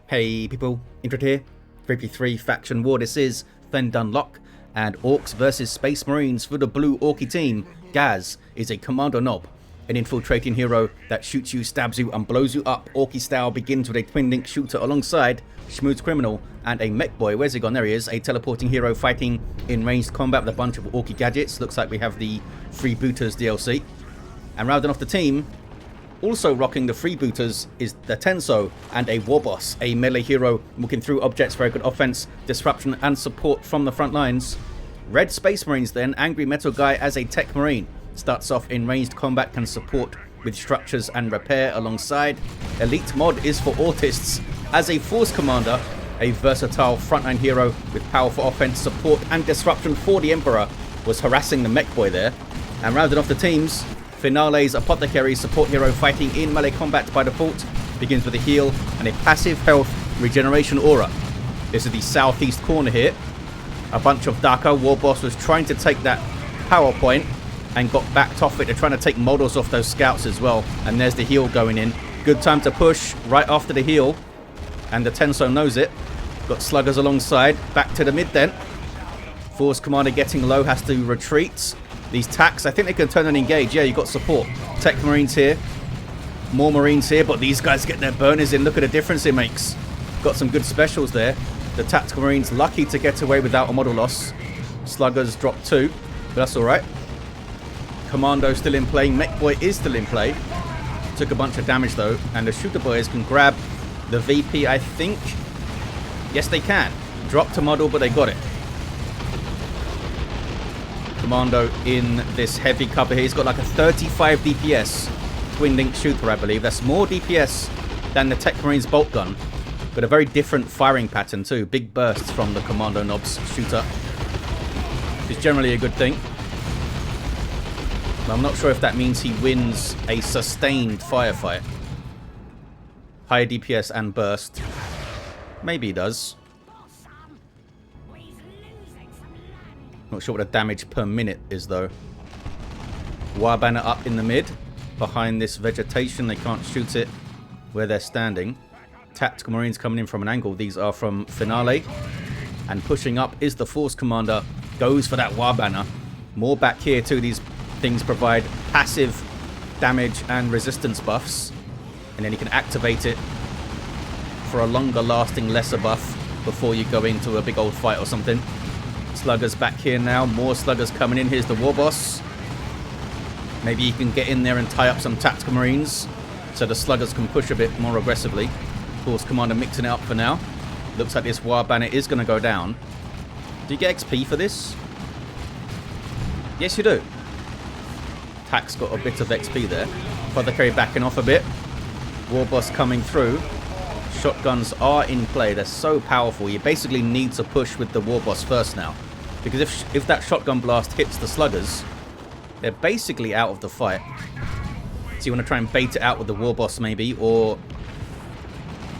Hey people, Intro here, 3v3 Faction War. This is Fen Dunlock and Orks versus Space Marines for the blue Orky team. Ghaz is a Kommando knob, an infiltrating hero that shoots you, stabs you and blows you up. Orky style begins with a twin link shooter alongside SchmusCriminal and a Mekboy. Where's he gone? There he is, a teleporting hero fighting in ranged combat with a bunch of Orky gadgets. Looks like we have the Freebooters DLC. And rounding off the team, also rocking the freebooters, is the Tenso and a Warboss, a melee hero walking through objects, very good offense, disruption and support from the front lines. Red Space Marines then, AngryMetalGuy as a Techmarine. Starts off in ranged combat, can support with structures and repair alongside. Elite mod is for autists as a Force Commander, a versatile frontline hero with powerful offense, support and disruption for the Emperor. Was harassing the Mekboy there. And rounding off the teams, Finale's Apothecary, support hero fighting in melee combat by default, begins with a heal and a passive health regeneration aura. This is the southeast corner here. A bunch of Daka. Warboss was trying to take that power point and got backed off it. They're trying to take models off those scouts as well. And there's the heal going in. Good time to push right after the heal. And the Tenso knows it. Got sluggers alongside. Back to the mid then. Force Commander getting low, has to retreat. These tacks, I think they can turn and engage. Yeah, you got support. Techmarines here. More Marines here, but these guys get their burners in. Look at the difference it makes. Got some good specials there. The Tactical Marines lucky to get away without a model loss. Sluggers drop 2, but that's alright. Kommando still in play. Mekboy is still in play. Took a bunch of damage though. And the Shooter Boys can grab the VP, I think. Yes, they can. Dropped a model, but they got it. Kommando in this heavy cover here. He's got like a 35 DPS twin link shooter, I believe. That's more DPS than the Techmarine's bolt gun, but a very different firing pattern too. Big bursts from the Kommando nob's shooter, which is generally a good thing. But I'm not sure if that means he wins a sustained firefight. Higher DPS and burst. Maybe he does. Not sure what the damage per minute is though. War banner up in the mid. Behind this vegetation, they can't shoot it where they're standing. Tactical Marines coming in from an angle. These are from Finale. And pushing up is the Force Commander. Goes for that War banner. More back here too. These things provide passive damage and resistance buffs. And then you can activate it for a longer lasting lesser buff before you go into a big old fight or something. Sluggers back here now. More sluggers coming in. Here's the Warboss. Maybe you can get in there and tie up some Tactical Marines so the sluggers can push a bit more aggressively. Force Commander mixing it up for now. Looks like this War banner is going to go down. Do you get XP for this? Yes, you do. Tack's got a bit of XP there. Apothecary backing off a bit. Warboss coming through. Shotguns are in play. They're so powerful. You basically need to push with the Warboss first now. Because if that shotgun blast hits the sluggers, they're basically out of the fight. So you want to try and bait it out with the Warboss maybe, or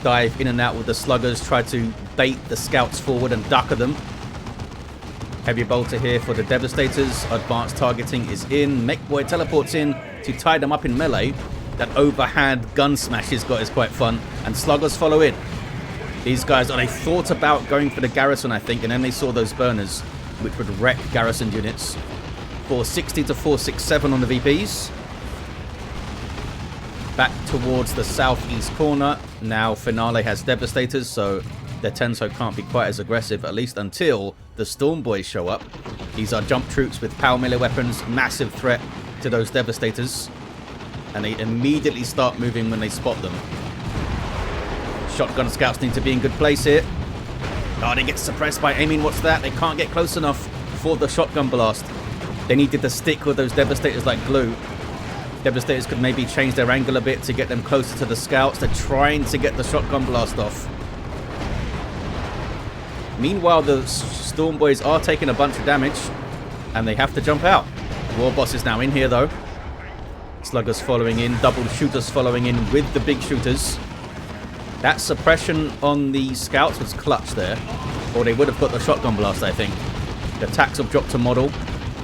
dive in and out with the sluggers, try to bait the scouts forward and ducker them. Heavy bolter here for the Devastators. Advanced targeting is in. Mekboy teleports in to tie them up in melee. That overhand gun smash he's got is quite fun. And sluggers follow in. These guys, they thought about going for the garrison, I think, and then they saw those burners, which would wreck garrison units. 460 to 467 on the VPs. Back towards the southeast corner. Now Finale has Devastators, so their Tenso can't be quite as aggressive, at least until the Storm Boys show up. These are jump troops with power melee weapons. Massive threat to those Devastators. And they immediately start moving when they spot them. Shotgun scouts need to be in good place here. Oh, they get suppressed by aiming. What's that? They can't get close enough for the shotgun blast. They needed to stick with those Devastators like glue. Devastators could maybe change their angle a bit to get them closer to the scouts. They're trying to get the shotgun blast off. Meanwhile, the Storm Boys are taking a bunch of damage, and they have to jump out. Warboss is now in here, though. Sluggers following in, double shooters following in with the big shooters. That suppression on the scouts was clutch there, or they would have got the shotgun blast, I think. The attacks have dropped a model.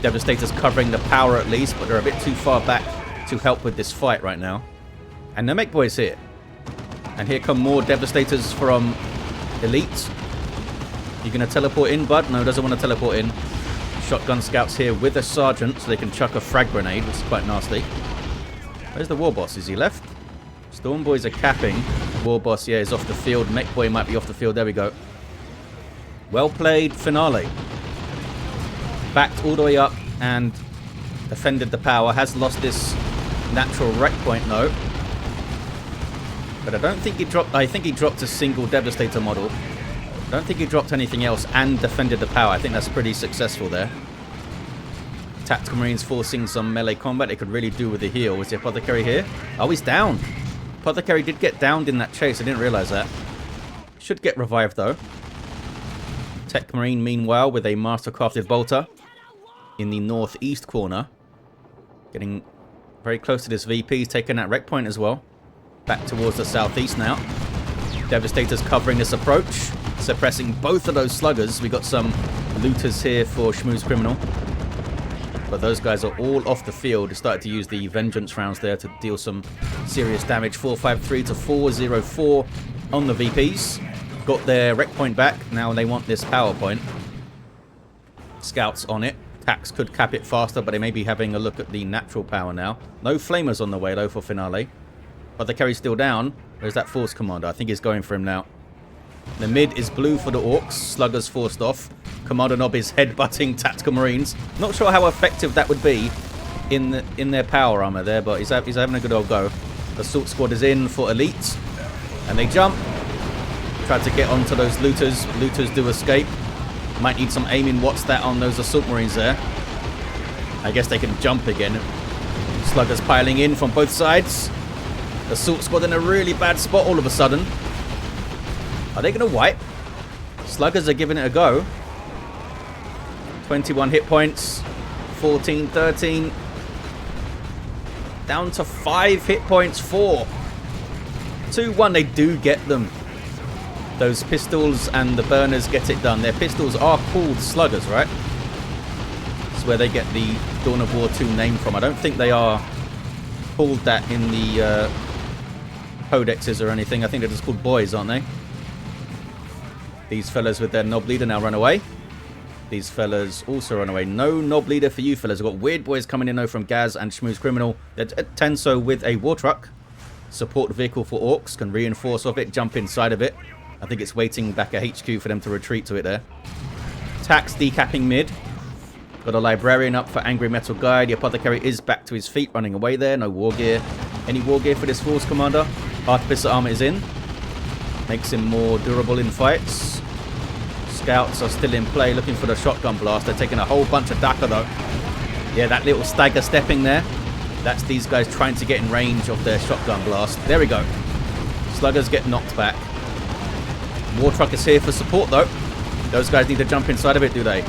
Devastators covering the power at least, but they're a bit too far back to help with this fight right now. And the Mekboy's here. And here come more Devastators from Elite. You gonna teleport in, bud? No, doesn't want to teleport in. Shotgun scouts here with a sergeant so they can chuck a frag grenade, which is quite nasty. Where's the Warboss? Is he left? Storm Boys are capping. Warboss, yeah, is off the field. Mekboy might be off the field. There we go. Well played, Finale. Backed all the way up and defended the power. Has lost this natural wreck point, though. But I don't think he dropped... I think he dropped a single Devastator model. I don't think he dropped anything else and defended the power. I think that's pretty successful there. Tactical Marines forcing some melee combat. They could really do with the heal. Was the Apothecary here? Oh, he's down. Apothecary did get downed in that chase. I didn't realize that. Should get revived, though. Techmarine, meanwhile, with a mastercrafted bolter in the northeast corner. Getting very close to this VP. He's taking that wreck point as well. Back towards the southeast now. Devastators covering this approach. Suppressing both of those sluggers. We got some looters here for SchmusCriminal. But those guys are all off the field. They started to use the vengeance rounds there to deal some serious damage. 453 to 404 on the VPs. Got their wreck point back. Now they want this power point. Scouts on it. Tax could cap it faster, but they may be having a look at the natural power now. No flamers on the way, though, for Finale. But the carry's still down. Where's that Force Commander? I think he's going for him now. The mid is blue for the Orks. Sluggers forced off. Commander Nob is headbutting Tactical Marines. Not sure how effective that would be in their power armor there, but he's having a good old go. Assault squad is in for Elite. And they jump. Try to get onto those looters. Looters do escape. Might need some aiming. What's that on those Assault Marines there? I guess they can jump again. Sluggers piling in from both sides. Assault squad in a really bad spot all of a sudden. Are they going to wipe? Sluggers are giving it a go. 21 hit points. 14, 13. Down to 5 hit points. 4. 2-1. They do get them. Those pistols and the burners get it done. Their pistols are called sluggers, right? That's where they get the Dawn of War 2 name from. I don't think they are called that in the codexes or anything. I think they're just called boys, aren't they? These fellas with their Nob Leader now run away. These fellas also run away. No Nob Leader for you fellas. We've got weird boys coming in though from Ghaz and SchmusCriminal. They're at Tenso with a war truck. Support vehicle for Orks. Can reinforce off it. Jump inside of it. I think it's waiting back at HQ for them to retreat to it there. Tax decapping mid. Got a Librarian up for AngryMetalGuy. The Apothecary is back to his feet, running away there. No war gear. Any war gear for this Force Commander? Artificer armor is in. Makes him more durable in fights. Scouts are still in play, looking for the shotgun blast. They're taking a whole bunch of Daka though. Yeah, that little stagger stepping there. That's these guys trying to get in range of their shotgun blast. There we go. Sluggers get knocked back. War truck is here for support though. Those guys need to jump inside of it, do they?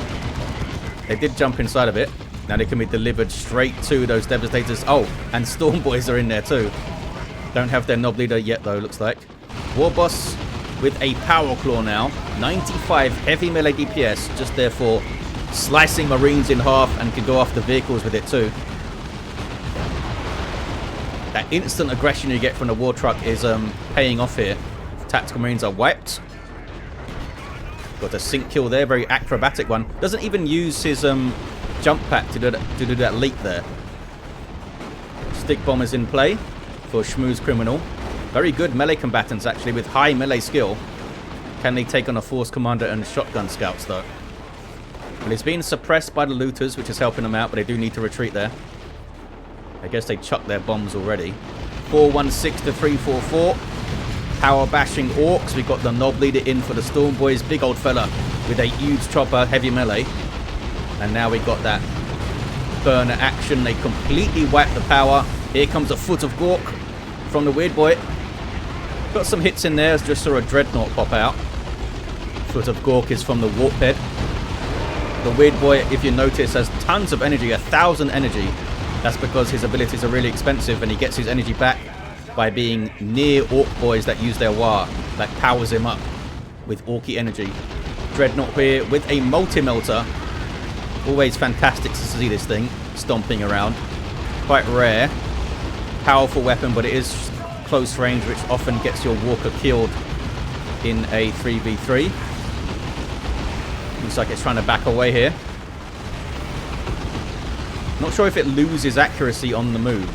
They did jump inside of it. Now they can be delivered straight to those Devastators. Oh, and Storm Boys are in there too. Don't have their Nob Leader yet though, looks like. Warboss with a Power Claw now. 95 heavy melee DPS, just there for slicing Marines in half, and can go after vehicles with it too. That instant aggression you get from the war truck is paying off here. Tactical Marines are wiped. Got a sink kill there, very acrobatic one. Doesn't even use his jump pack to do that leap there. Stick bomb is in play for SchmusCriminal. Very good melee combatants actually with high melee skill. Can they take on a Force Commander and shotgun scouts though? Well, it's being suppressed by the looters, which is helping them out, but they do need to retreat there. I guess they chucked their bombs already. 416 to 344. Power bashing Orks. We've got the Nob Leader in for the Storm Boys. Big old fella with a huge chopper, heavy melee. And now we got that burner action. They completely wiped the power. Here comes a Foot of Gork from the Weird Boy. Got some hits in there. Just saw a Dreadnought pop out. Foot of Gork is from the Warp Head. The Weird Boy, if you notice, has tons of energy. 1,000 energy. That's because his abilities are really expensive and he gets his energy back by being near Orc boys that use their War. That powers him up with Orky energy. Dreadnought here with a multi-melter. Always fantastic to see this thing stomping around. Quite rare. Powerful weapon, but it is close range, which often gets your walker killed in a 3v3. Looks like it's trying to back away here. Not sure if it loses accuracy on the move.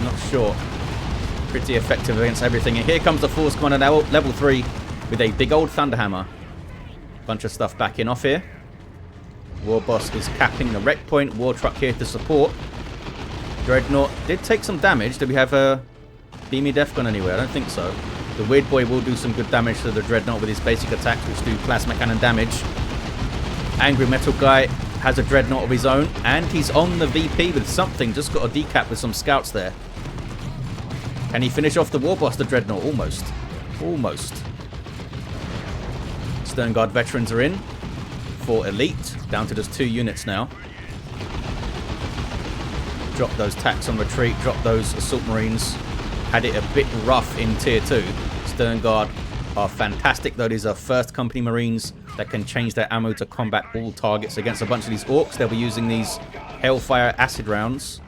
Not sure. Pretty effective against everything. And here comes the Force Commander now, level 3, with a big old Thunderhammer. Bunch of stuff backing off here. Warboss is capping the wreck point. War Truck here to support. Dreadnought did take some damage. Do we have a Beamy Death Gun anywhere? I don't think so. The Weird Boy will do some good damage to the Dreadnought with his basic attacks, which do plasma cannon damage. AngryMetalGuy has a Dreadnought of his own, and he's on the VP with something. Just got a decap with some scouts there. Can he finish off the Warboss, the Dreadnought? Almost. Almost. Stern Guard veterans are in for Elite. Down to just 2 units now. Drop those tacks on retreat. Drop those Assault Marines. Had it a bit rough in Tier 2. Stern Guard are fantastic, though. These are first company Marines that can change their ammo to combat all targets against a bunch of these Orks. They'll be using these Hellfire acid rounds.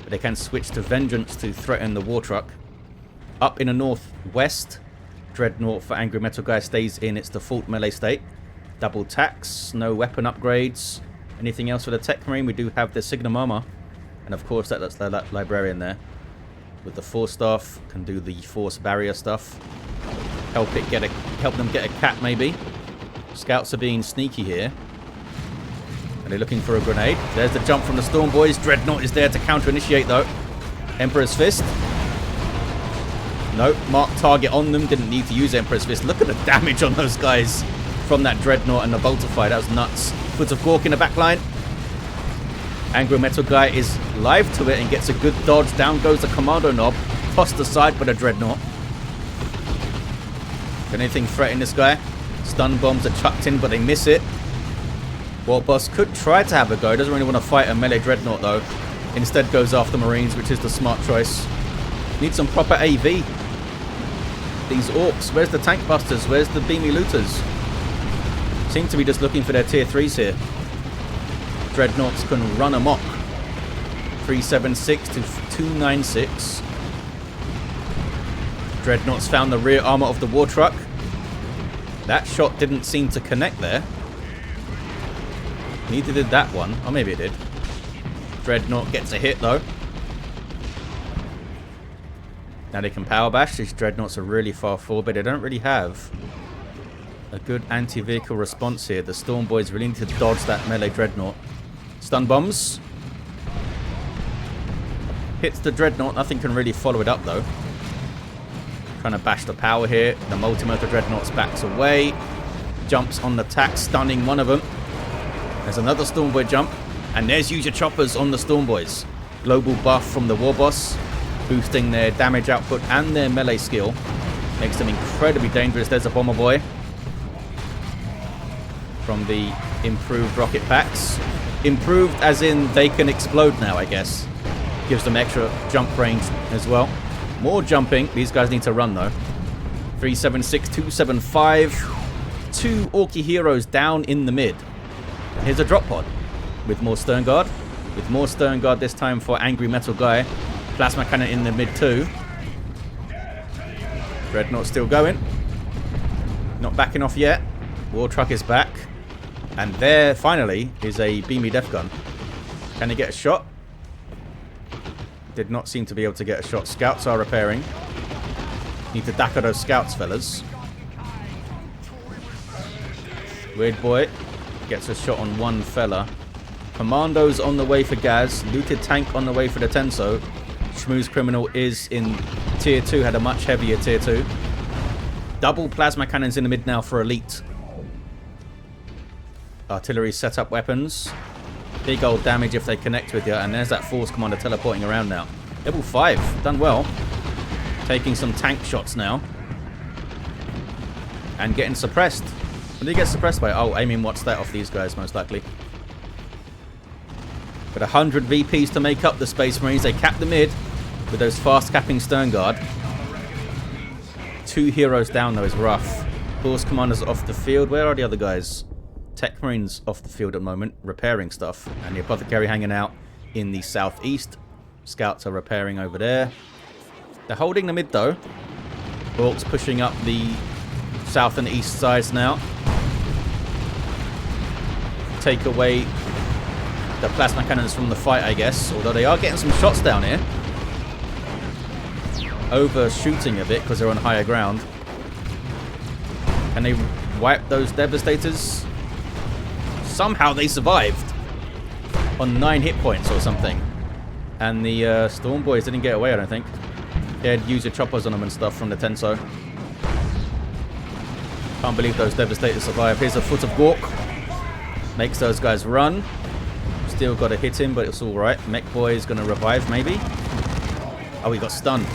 But they can switch to Vengeance to threaten the War Truck. Up in the northwest, Dreadnought for AngryMetalGuy stays in its default melee state. Double tacks, no weapon upgrades. Anything else for the Techmarine? We do have the Signum Armor. And of course, that's the Librarian there. With the Force Staff, can do the Force Barrier stuff. Help them get a cap, maybe. Scouts are being sneaky here. Are they looking for a grenade? There's the jump from the Storm Boys. Dreadnought is there to counter-initiate, though. Emperor's Fist. Nope, mark target on them. Didn't need to use Emperor's Fist. Look at the damage on those guys from that Dreadnought and the Boltify. That was nuts. Foot of Gork in the back line. AngryMetalGuy is live to it and gets a good dodge. Down goes the Kommando knob. Tossed aside by the Dreadnought. Can anything threaten this guy? Stun bombs are chucked in, but they miss it. Warboss could try to have a go. Doesn't really want to fight a melee Dreadnought, though. Instead goes after Marines, which is the smart choice. Need some proper AV. These Orks. Where's the Tank Busters? Where's the Beamy Looters? Seem to be just looking for their Tier 3s here. Dreadnoughts can run amok. 376 to 296. Dreadnoughts found the rear armor of the War Truck. That shot didn't seem to connect there. Neither did that one. Or maybe it did. Dreadnought gets a hit, though. Now they can power bash. These Dreadnoughts are really far forward, but they don't really have a good anti-vehicle response here. The Storm Boys really need to dodge that melee Dreadnought. Stun bombs. Hits the Dreadnought. Nothing can really follow it up, though. Trying to bash the power here. The Multi-Motor Dreadnoughts backs away. Jumps on the tack, stunning one of them. There's another Storm Boy jump. And there's Use Your Choppers on the Storm Boys. Global buff from the Warboss, boosting their damage output and their melee skill. Makes them incredibly dangerous. There's a Bomber Boy from the improved rocket packs. Improved as in they can explode now, I guess. Gives them extra jump range as well. More jumping. These guys need to run, though. 376, 275. 2 Orky heroes down in the mid. Here's a drop pod with more Stern Guard. With more Stern Guard this time for AngryMetalGuy. Plasma cannon in the mid too. Dreadnought still going. Not backing off yet. War Truck is back. And there, finally, is a Beamy Death Gun. Can he get a shot? Did not seem to be able to get a shot. Scouts are repairing. Need to dacker those scouts, fellas. Weird Boy gets a shot on one fella. Commando's on the way for Ghaz. Looted Tank on the way for the Tenso. SchmusCriminal is in Tier 2. Had a much heavier Tier 2. Double plasma cannons in the mid now for Elite. Artillery set up weapons. Big old damage if they connect with you. And there's that Force Commander teleporting around now. Level 5. Done well. Taking some tank shots now. And getting suppressed. What did he get suppressed by? Oh, aiming what's that off these guys, most likely. Got 100 VPs to make up the Space Marines. They cap the mid with those fast capping Stern Guard. 2 heroes down, though, is rough. Force Commanders off the field. Where are the other guys? Techmarine's off the field at the moment, repairing stuff. And the Apothecary hanging out in the southeast. Scouts are repairing over there. They're holding the mid though. Orks pushing up the south and east sides now. Take away the plasma cannons from the fight, I guess. Although they are getting some shots down here. Overshooting a bit because they're on higher ground. Can they wipe those Devastators? Somehow they survived. On 9 hit points or something. And the Storm Boys didn't get away, I don't think. They had user choppers on them and stuff from the Tenso. Can't believe those Devastators survived. Here's a Foot of Gork. Makes those guys run. Still got to hit him, but it's alright. Mekboy is going to revive, maybe. Oh, he got stunned.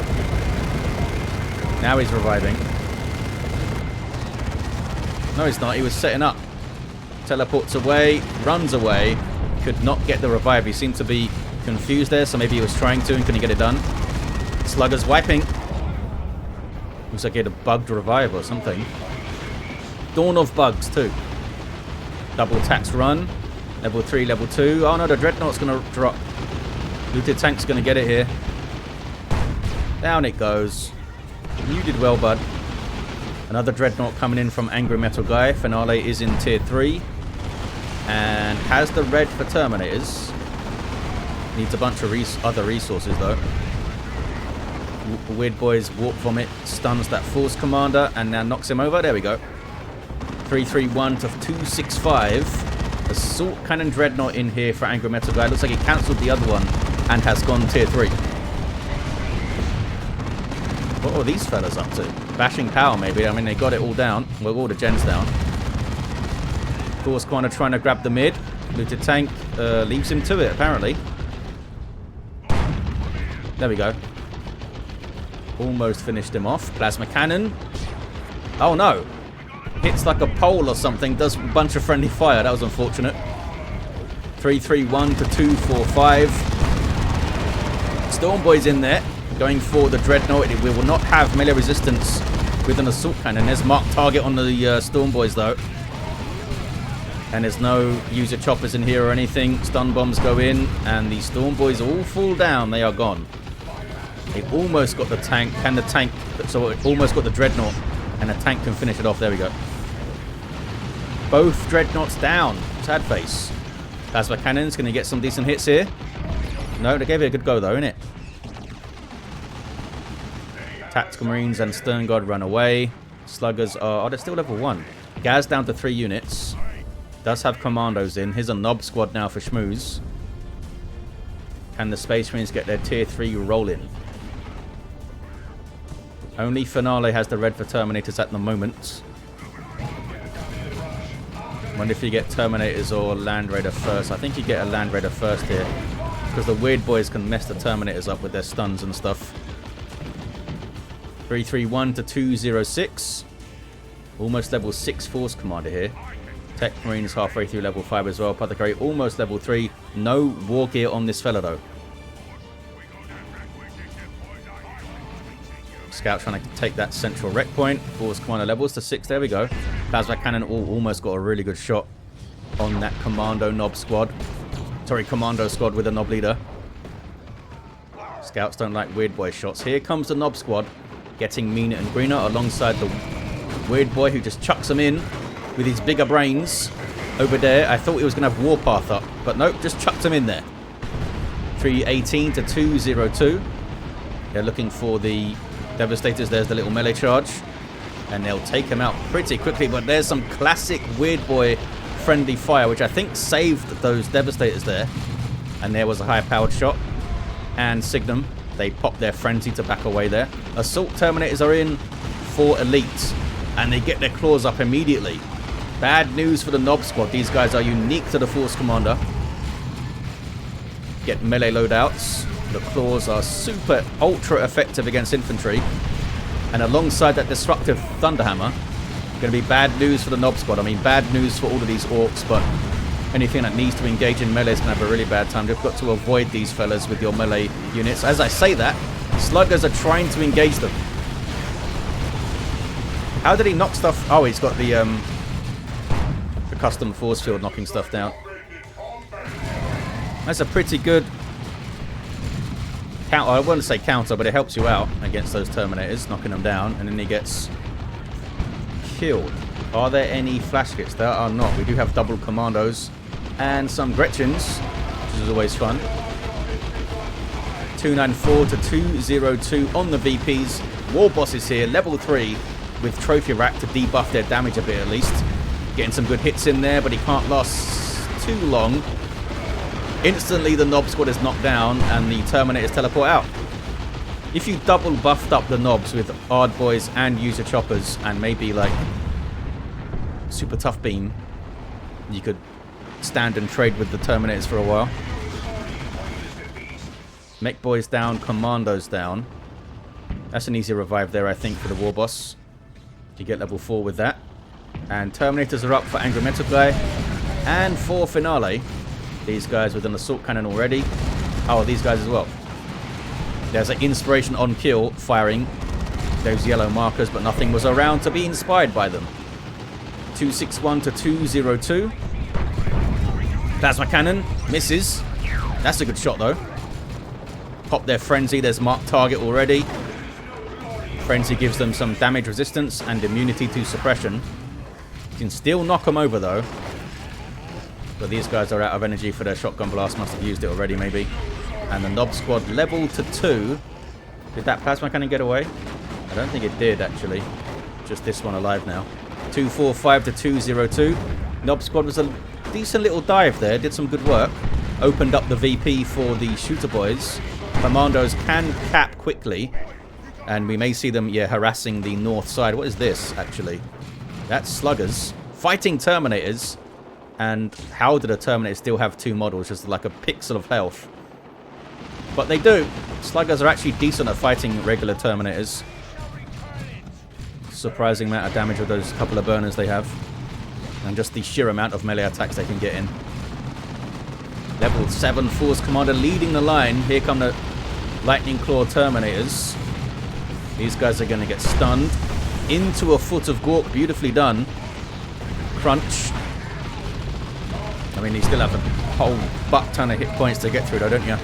Now he's reviving. No, he's not. He was setting up. Teleports away. Runs away. Could not get the revive. He seemed to be confused there, so maybe he was trying to and couldn't get it done. Slugger's wiping. Looks like he had a bugged revive or something. Dawn of bugs, too. Double attacks run. Level 3, level 2. Oh no, the Dreadnought's going to drop. Looted Tank's going to get it here. Down it goes. You did well, bud. Other Dreadnought coming in from AngryMetalGuy. Finale is in tier 3. And has the red for Terminators. Needs a bunch of other resources though. Weird Boy's Warp Vomit stuns that Force Commander and now knocks him over. There we go. 331 to 265. Assault Cannon Dreadnought in here for AngryMetalGuy. Looks like he cancelled the other one and has gone tier 3. What are these fellas up to? Bashing power, maybe. I mean, they got it all down. Well, all the gens down. Force Commander trying to grab the mid. Looted Tank leaves him to it, apparently. There we go. Almost finished him off. Plasma Cannon. Oh, no. Hits like a pole or something. Does a bunch of friendly fire. That was unfortunate. 331 to 245. Stormboy's in there. Going for the Dreadnought. We will not have melee resistance with an Assault Cannon. There's marked target on the Storm Boys though. And there's no user choppers in here or anything. Stun bombs go in and the Storm Boys all fall down. They are gone. They almost got the tank. Can the tank... So it almost got the Dreadnought. And the tank can finish it off. There we go. Both Dreadnoughts down. Sad face. Plasma Cannon's going to get some decent hits here. No, they gave it a good go though, innit? Tactical Marines and Stern Guard run away. Sluggers are... Oh, they're still level 1. Ghaz down to 3 units. Does have Commandos in. Here's a Nob squad now for Schmooze. Can the Space Marines get their tier 3 roll in? Only Finale has the red for Terminators at the moment. Wonder if you get Terminators or Land Raider first. I think you get a Land Raider first here. Because the Weird Boys can mess the Terminators up with their stuns and stuff. 331 to 206. Almost level 6 Force Commander here. Techmarine is halfway through level 5 as well. Apothecary almost level 3. No war gear on this fella though. Scout trying to take that central wreck point. Force Commander levels to 6. There we go. Plasma Cannon almost got a really good shot on that Commando Nob squad. Sorry, Commando squad with a Nob leader. Scouts don't like Weird Boy shots. Here comes the Nob squad. Getting meaner and greener alongside the Weird Boy who just chucks them in with his bigger brains over there. I thought he was going to have Warpath up, but nope, just chucked him in there. 318 to 202. They're looking for the Devastators. There's the little melee charge. And they'll take him out pretty quickly, but there's some classic Weird Boy friendly fire, which I think saved those Devastators there. And there was a high-powered shot. And Signum. They pop their frenzy to back away there. Assault Terminators are in for Elite. And they get their claws up immediately. Bad news for the Nob squad. These guys are unique to the Force Commander. Get melee loadouts. The claws are super ultra effective against infantry. And alongside that disruptive Thunderhammer, going to be bad news for the Nob squad. I mean, bad news for all of these Orks, but anything that needs to engage in melee is going to have a really bad time. You've got to avoid these fellas with your melee units. As I say that, Sluggers are trying to engage them. How did he knock stuff? Oh, he's got the custom force field knocking stuff down. That's a pretty good I wouldn't say counter, but it helps you out against those Terminators, knocking them down, and then he gets killed. Are there any flash kits? There are not. We do have double Commandos and some Gretchens, which is always fun. 294 to 202 on the VPs. Warboss is here, level 3, with Trophy Rack to debuff their damage a bit at least. Getting some good hits in there, but he can't last too long. Instantly the Nob Squad is knocked down and the Terminators teleport out. If you double buffed up the Nobs with Ard Boys and User Choppers and maybe like Super Tough Beam, you could stand and trade with the Terminators for a while. Mekboy's down, Commando's down. That's an easy revive there, I think, for the Warboss. You get level 4 with that. And Terminators are up for AngryMetalGuy and for Finale. These guys with an assault cannon already. Oh, these guys as well. There's an inspiration on kill firing those yellow markers, but nothing was around to be inspired by them. 261 to 202. Plasma cannon misses. That's a good shot though. Pop their frenzy. There's marked target already. Frenzy gives them some damage resistance and immunity to suppression. You can still knock them over though. But these guys are out of energy for their shotgun blast. Must have used it already maybe. And the Nob Squad level to 2. Did that plasma cannon get away? I don't think it did actually. Just this one alive now. 245 to 202. Nob Squad was a decent little dive there. Did some good work. Opened up the VP for the Shooter Boys. Commandos can cap quickly. And we may see them, yeah, harassing the north side. What is this, actually? That's Sluggers. Fighting Terminators. And how did a Terminator still have 2 models? Just like a pixel of health. But they do. Sluggers are actually decent at fighting regular Terminators. Surprising amount of damage with those couple of burners they have. And just the sheer amount of melee attacks they can get in. Level 7 Force Commander leading the line. Here come the Lightning Claw Terminators. These guys are going to get stunned. Into a foot of Gork. Beautifully done. Crunch. I mean, you still have a whole butt ton of hit points to get through though, don't you?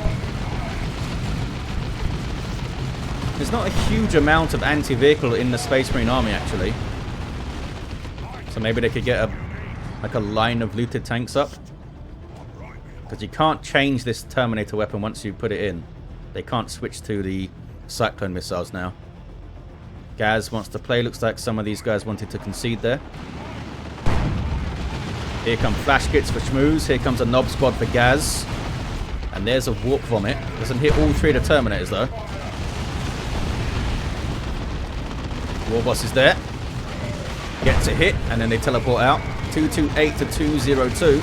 There's not a huge amount of anti-vehicle in the Space Marine army, actually. So maybe they could get a line of looted tanks up. Because you can't change this Terminator weapon once you put it in. They can't switch to the Cyclone missiles now. Ghaz wants to play. Looks like some of these guys wanted to concede there. Here come flash kits for Schmooze. Here comes a Nob Squad for Ghaz. And there's a Warp Vomit. Doesn't hit all 3 of the Terminators though. Warboss is there. Gets a hit and then they teleport out. 228 to 202.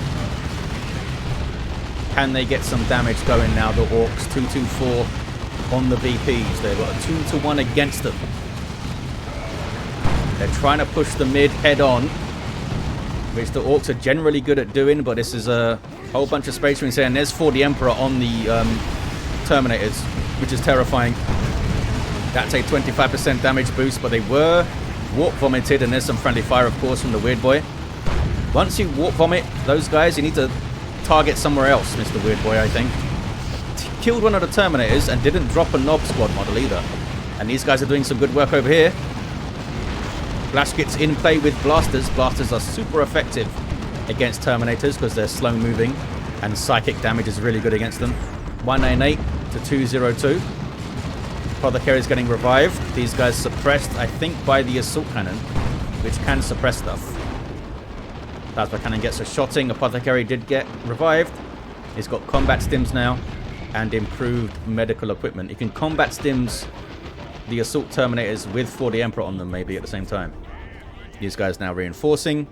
Can they get some damage going now, the Orks? 224 on the VPs. They've got a 2-1 against them. They're trying to push the mid head on, which the Orks are generally good at doing, but this is a whole bunch of Space Marines here, and there's for the Emperor on the Terminators, which is terrifying. That's a 25% damage boost, but they were Warp Vomited, and there's some friendly fire, of course, from the Weird Boy. Once you Warp Vomit those guys, you need to target somewhere else, Mr. Weird Boy, I think. Killed one of the Terminators and didn't drop a Nob Squad model either. And these guys are doing some good work over here. Flash kits in play with blasters. Blasters are super effective against Terminators because they're slow moving and psychic damage is really good against them. 198 to 202. Apothecary is getting revived. These guys suppressed, I think, by the assault cannon, which can suppress stuff. Plasma cannon gets a shotting. Apothecary did get revived. He's got combat stims now and improved medical equipment. You can combat stims the assault Terminators with 4D Emperor on them maybe at the same time. These guys now reinforcing.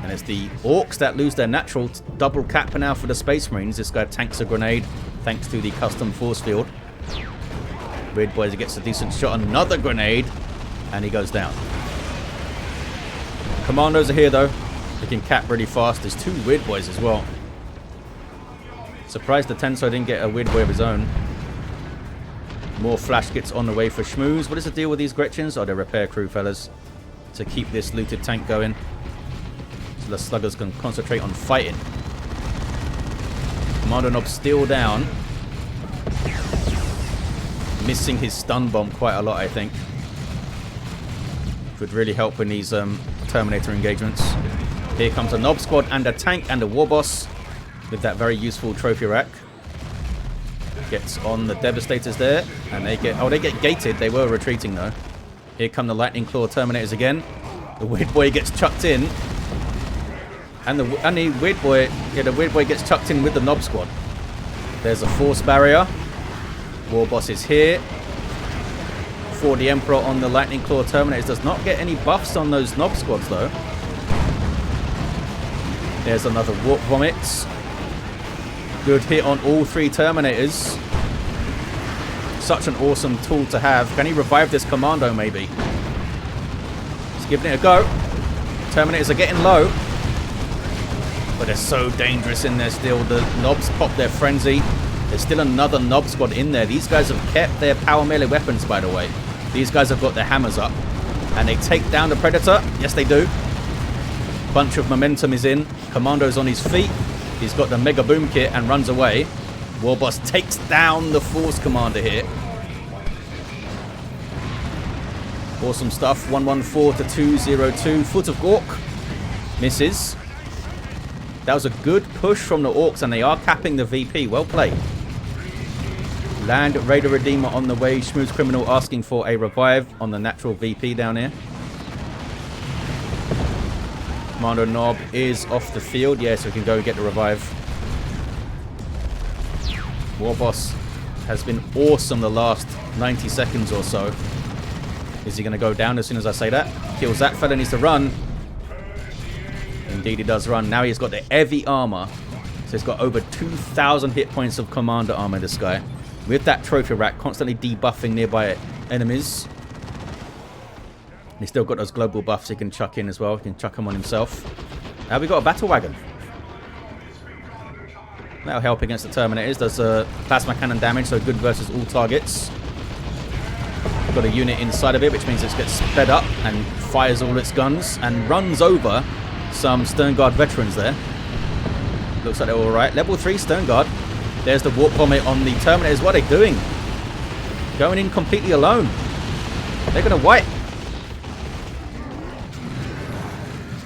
And it's the Orks that lose their natural double cap now for the Space Marines. This guy tanks a grenade thanks to the custom force field. Weird Boy gets a decent shot. Another grenade. And he goes down. Commandos are here though. They can cap really fast. There's 2 Weird Boys as well. Surprised the Tenso didn't get a Weird Boy of his own. More flash kits on the way for Schmooze. What is the deal with these Gretchens? Oh, they're repair crew, fellas. To keep this looted tank going. So the Sluggers can concentrate on fighting. Kommando Nob still down. missing his stun bomb quite a lot, I think. Would really help in these Terminator engagements. Here comes a Nob Squad and a tank and a Warboss with that very useful trophy rack. Gets on the Devastators there, and they get gated. They were retreating though. Here come the Lightning Claw Terminators again. The Weird Boy gets chucked in, and the Weird Boy gets chucked in with the Nob Squad. There's a force barrier. Warboss is here. For the Emperor on the Lightning Claw Terminators does not get any buffs on those Nob Squads though. There's another Warp Vomit. Good hit on all 3 Terminators. Such an awesome tool to have. Can he revive this Kommando maybe? He's giving it a go. Terminators are getting low. But they're so dangerous in there still. The Nobs pop their frenzy. There's still another Nob Squad in there. These guys have kept their power melee weapons, by the way. These guys have got their hammers up. And they take down the Predator. Yes, they do. Bunch of momentum is in. Kommando's on his feet. He's got the Mega Boom Kit and runs away. Warboss takes down the Force Commander here. Awesome stuff. 114 to 202. Foot of Ork. Misses. That was a good push from the Orks, and they are capping the VP. Well played. Land Raider Redeemer on the way. SchmusCriminal asking for a revive on the natural VP down here. Kommando Nob is off the field. Yeah, so we can go and get the revive. Warboss has been awesome the last 90 seconds or so. Is he going to go down as soon as I say that? Kills that fella, needs to run. Indeed he does run. Now he's got the heavy armor. So he's got over 2,000 hit points of Commander armor, this guy. With that trophy rack, constantly debuffing nearby enemies. And he's still got those global buffs he can chuck in as well. He can chuck them on himself. Now we've got a battle wagon. That'll help against the Terminators. Does plasma cannon damage, so good versus all targets. We've got a unit inside of it, which means it gets sped up and fires all its guns and runs over some Stern Guard veterans there. Looks like they're alright. Level 3 Stern Guard. There's the Warp Vomit on the Terminators. What are they doing? Going in completely alone. They're going to wipe.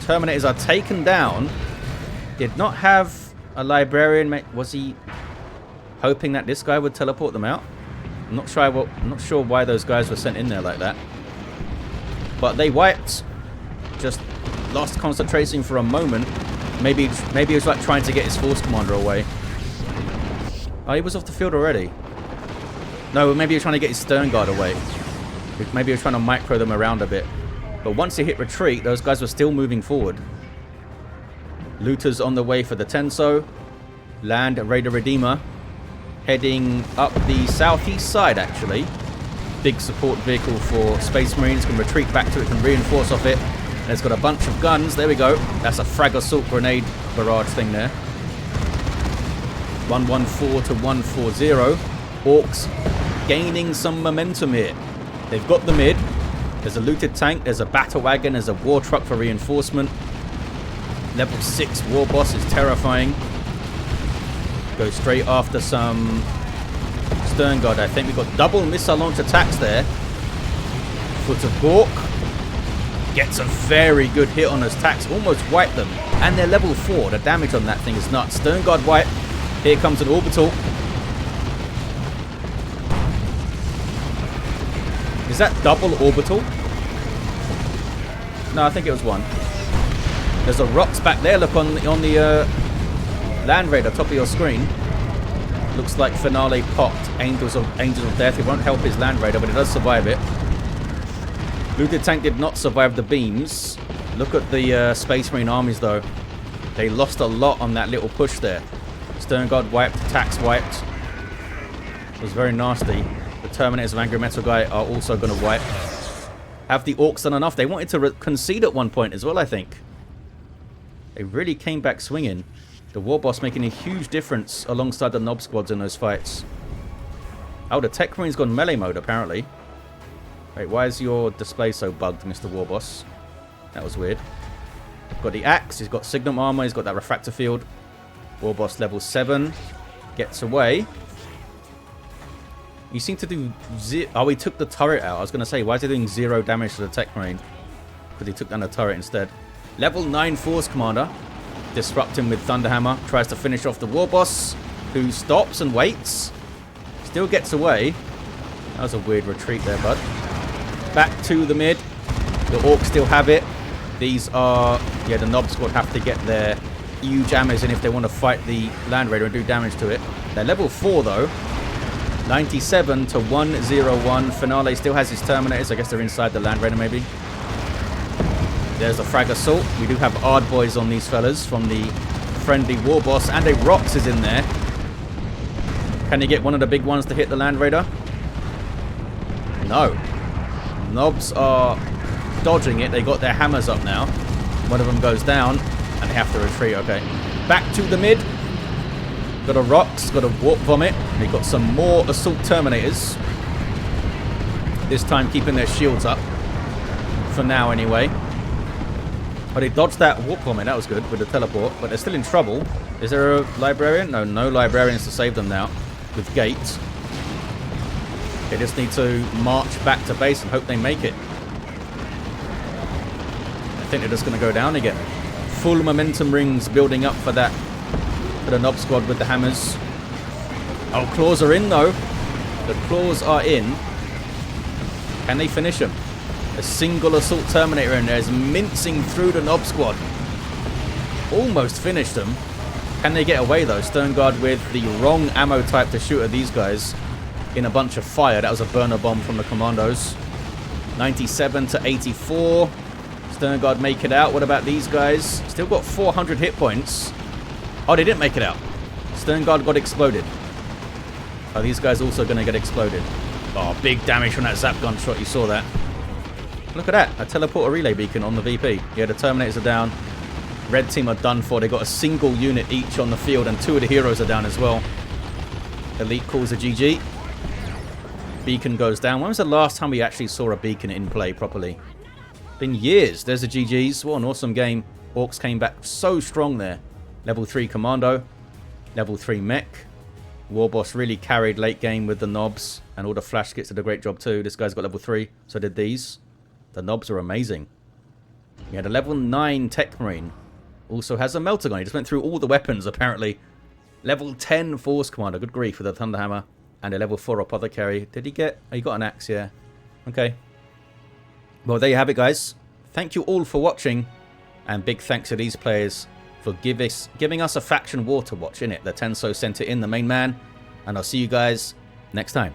Terminators are taken down. Did not have a Librarian. Was he hoping that this guy would teleport them out? I'm not sure why those guys were sent in there like that. But they wiped. Just lost concentration for a moment. Maybe he was like trying to get his Force Commander away. Oh, he was off the field already. No, maybe he was trying to get his Stern Guard away. Maybe he was trying to micro them around a bit. But once he hit retreat, those guys were still moving forward. Looters on the way for the Tenso. Land Raider Redeemer. Heading up the southeast side, actually. Big support vehicle for Space Marines. Can retreat back to it, can reinforce off it. And it's got a bunch of guns. There we go. That's a frag assault grenade barrage thing there. 114 to 140. Orks gaining some momentum here. They've got the mid. There's a looted tank. There's a battle wagon. There's a war truck for reinforcement. Level 6 Warboss is terrifying. Go straight after some Stern Guard. I think we've got double missile launch attacks there. Foot of Ork gets a very good hit on those attacks. Almost wiped them. And they're level 4. The damage on that thing is nuts. Stern Guard wipe. Here comes an orbital. Is that double orbital? No, I think it was one. There's a rocks back there. Look on the Land Raider top of your screen. Looks like Finale popped. Angels of Death. It won't help his Land Raider, but it does survive it. Looted tank did not survive the beams. Look at the Space Marine armies though. They lost a lot on that little push there. Stern Guard wiped, attacks wiped. It was very nasty. The Terminators of AngryMetalGuy are also going to wipe. Have the Orks done enough? They wanted to concede at one point as well, I think. They really came back swinging. The Warboss making a huge difference alongside the Nob Squads in those fights. Oh, the Techmarine's gone melee mode, apparently. Wait, why is your display so bugged, Mr. Warboss? That was weird. Got the axe, he's got Signum armor, he's got that refractor field. Warboss level 7. Gets away. You seem to do... Oh, he took the turret out. I was going to say, why is he doing 0 damage to the Techmarine? Because he took down the turret instead. Level 9 Force Commander. Disrupt him with Thunderhammer. Tries to finish off the Warboss, who stops and waits. Still gets away. That was a weird retreat there, bud. Back to the mid. The Orks still have it. These are... Yeah, the Nob Squad have to get their huge ammos in if they want to fight the Land Raider and do damage to it. They're level 4, though. 97 to 101. Finale still has his Terminators. I guess they're inside the Land Raider, maybe. There's a Frag Assault. We do have Ard Boys on these fellas from the friendly Warboss. And a Rox is in there. Can you get one of the big ones to hit the Land Raider? No. Nobs are dodging it. They got their hammers up now. One of them goes down. And they have to retreat. Okay. Back to the mid. Got a Rox. Got a Warp Vomit. They got some more Assault Terminators. This time keeping their shields up. For now, anyway. But they dodged that Warp Vomit. That was good with the teleport. But they're still in trouble. Is there a Librarian? No, no Librarians to save them now. With Gates. They just need to march back to base and hope they make it. I think they're just going to go down again. Full momentum rings building up for that. For the Nob Squad with the hammers. Oh, claws are in though. The claws are in. Can they finish them? A single Assault Terminator in there is mincing through the Nob Squad. Almost finished them. Can they get away though? Stern Guard with the wrong ammo type to shoot at these guys. In a bunch of fire. That was a burner bomb from the Commandos. 97 to 84. Stern Guard make it out. What about these guys? Still got 400 hit points. Oh, they didn't make it out. Stern Guard got exploded. Are these guys also going to get exploded? Oh, big damage from that Zap Gun shot. You saw that. Look at that. A teleporter relay beacon on the VP. Yeah, the Terminators are down. Red team are done for. They got a single unit each on the field, and 2 of the heroes are down as well. Elite calls a GG. Beacon goes down. When was the last time we actually saw a beacon in play properly? Been years. There's the GGs. What an awesome game. Orks came back so strong there. Level 3 Commando. Level 3 Mech. Warboss really carried late game with the Nobs. And all the flash kits did a great job too. This guy's got level 3. So did these. The Nobs are amazing. We had a level 9 Techmarine. Also has a melter gun. He just went through all the weapons apparently. Level 10 Force Commander. Good grief with a Thunderhammer. And a level 4 Apothecary. Did he get... Oh, he got an axe, yeah. Okay. Well, there you have it, guys. Thank you all for watching. And big thanks to these players for giving us a faction war to watch, innit? The Tenso sent it in, the main man. And I'll see you guys next time.